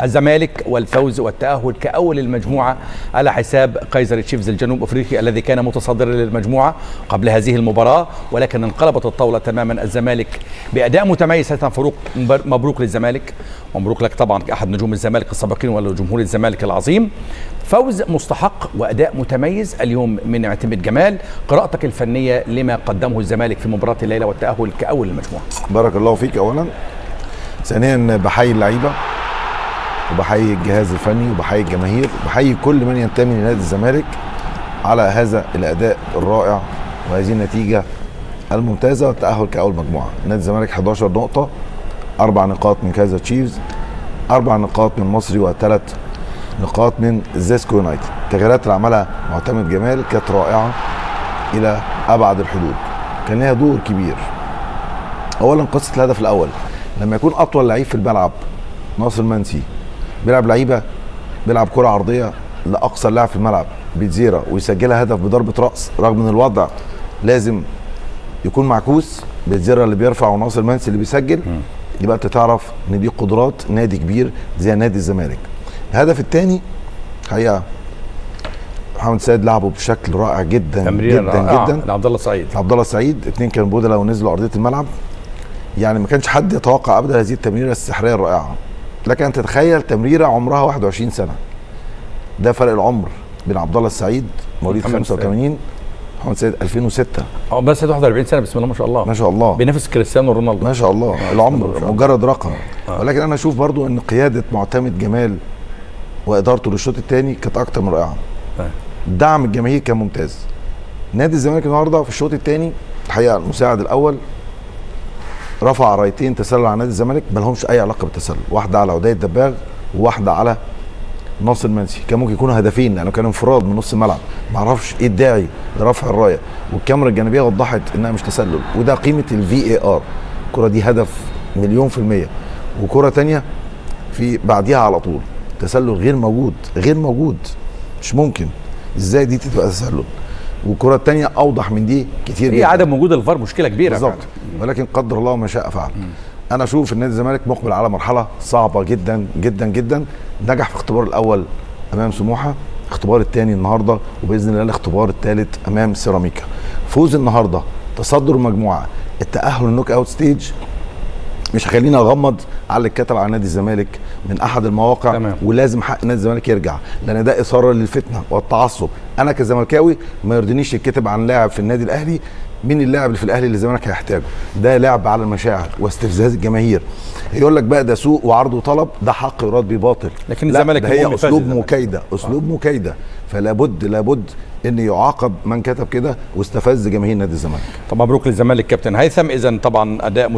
الزمالك والفوز والتأهل كأول المجموعة على حساب كايزر تشيفز الجنوب أفريقي الذي كان متصدرا للمجموعة قبل هذه المباراة، ولكن انقلبت الطاولة تماما. الزمالك بأداء متميز. فاروق، مبروك للزمالك ومبروك لك طبعا كأحد نجوم الزمالك السابقين ولجمهور الزمالك العظيم. فوز مستحق وأداء متميز اليوم من معتمد جمال. قراءتك الفنية لما قدمه الزمالك في مباراة الليلة والتأهل كأول المجموعة. بارك الله فيك. أولا، ثانيا بحيي اللعيبة وبحيي الجهاز الفني وبحيي الجماهير وبحيي كل من ينتمي لنادي الزمالك على هذا الأداء الرائع وهذه النتيجة الممتازة والتأهل كأول مجموعة. نادي الزمالك 11 نقطة، 4 نقاط من كايزر تشيفز، 4 نقاط من مصري و3 نقاط من زيسكو يونايتد. التغييرات اللي عملها معتمد جمال كانت رائعة إلى أبعد الحدود، كان لها دور كبير. أولا قصة الهدف الأول، لما يكون أطول لعيب في الملعب ناصر منسي بيلعب كرة عرضية لأقصى لاعب في الملعب بيتزيرا ويسجلها هدف بضربة رأس، رغم ان الوضع لازم يكون معكوس، بيتزيرا اللي بيرفع وناصر منسي اللي بيسجل، يبقى انت تعرف ان دي قدرات نادي كبير زي نادي الزمالك. الهدف الثاني حقيقة محمد سيد لعبه بشكل رائع جدا جدا لعبد الله السعيد. 2 كانوا بدلة ونزلوا أرضية الملعب. يعني ما كانش حد يتوقع ابدا هذه التمريره السحريه الرائعه. لك ان تتخيل تمريره عمرها 21 سنه. ده فرق العمر بين عبد الله السعيد مواليد 85 محمد سيد 2006. بس 41 سنه، بسم الله ما شاء الله. ما شاء الله. بينافس كريستيانو رونالدو. ما شاء الله. العمر مجرد رقم. ولكن انا اشوف برضو ان قياده معتمد جمال وادارته للشوط الثاني كانت اكتر من رائعه. دعم الجماهير كان ممتاز. نادي الزمالك النهارده في الشوط الثاني الحقيقه المساعد الاول رفع رايتين تسلل على نادي الزمالك ما لهمش اي علاقه بالتسلل، واحده على عدي الدباغ وواحده على ناصر منسي. كان ممكن يكونوا هدفين لانه كان انفراد من نص الملعب، ما اعرفش ايه الداعي لرفع الرايه، والكاميرا الجانبيه وضحت انها مش تسلل، وده قيمه الVAR. الكره دي هدف 100%. وكره ثانيه في بعديها على طول تسلل غير موجود مش ممكن. ازاي دي تبقى تسلل؟ والكره الثانيه اوضح من دي كتير جدا. هي عدم وجود الفار مشكله كبيره بالظبط، ولكن قدر الله ما شاء فعل. انا اشوف ان نادي الزمالك مقبل على مرحله صعبه جدا جدا جدا. نجح في الاختبار الاول امام سموحه، الاختبار الثاني النهارده، وباذن الله الاختبار الثالث امام سيراميكا. فوز النهارده، تصدر المجموعه، التاهل النوك اوت ستيج، مش هخليني اغمض على اللي اتكتب على نادي الزمالك من احد المواقع. تمام. ولازم حق نادي الزمالك يرجع، لان ده اثاره للفتنه والتعصب. انا كزملكاوي ما يرضينيش يتكتب عن لاعب في النادي الاهلي. مين اللاعب اللي في الاهلي اللي الزمالك هيحتاجه؟ ده لعب على المشاعر واستفزاز الجماهير. يقول لك بقى ده سوق وعرض وطلب، ده حق يراد بيه باطل. لكن الزمالك هي اسلوب مكايده، فلا بد ان يعاقب من كتب كده واستفز جماهير نادي الزمالك. طب مبروك للزمالك كابتن هيثم. اذا طبعا اداء